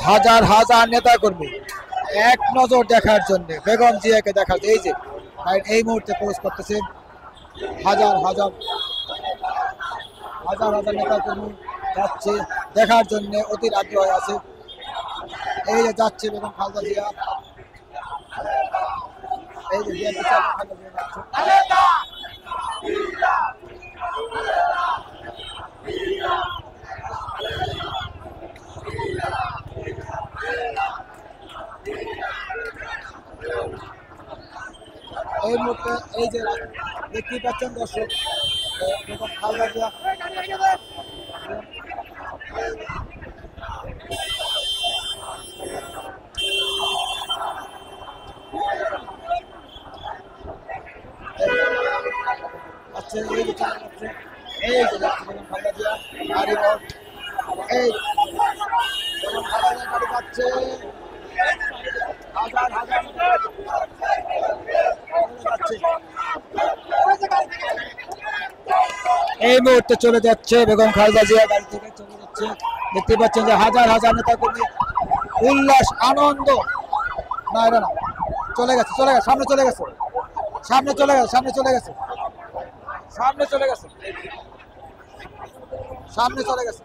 হাজার হাজার নেতা কর্মী এক নজর দেখার জন্য, বেগম জিয়াকে দেখার। এই যে এই মুহূর্তে প্রবেশ করতেছে হাজার হাজার হাজার হাজার নেতা কর্মী যাচ্ছে দেখার জন্য, অতির আগ্রহ আছে। এই যে যাচ্ছে বেগম খালেদা জিয়া, এই যে বিএনপি চেয়ারম্যান খালেদা জিয়া যাচ্ছে। এই মুহূর্তে এই যে দেখতেই পাচ্ছেন দর্শক, বেগম খালেদা জিয়া আচ্ছা, এই যে চালা যাচ্ছে, এই যে যাচ্ছে বেগম খালেদা জিয়া গাড়ি, এই বেগম খালেদা জিয়া গাড়ি যাচ্ছে। হাজার হাজার এই মুহূর্তে চলে যাচ্ছে বেগম খালেদা জিয়া গাড়ি থেকে চলে যাচ্ছে। দেখতে পাচ্ছেন যে হাজার হাজার নেতা কর্মী উল্লাস আনন্দ। না এটা না, চলে গেছে চলে গেছে, সামনে চলে গেছে, সামনে চলে গেছে, সামনে চলে গেছে, সামনে চলে গেছে, সামনে চলে গেছে।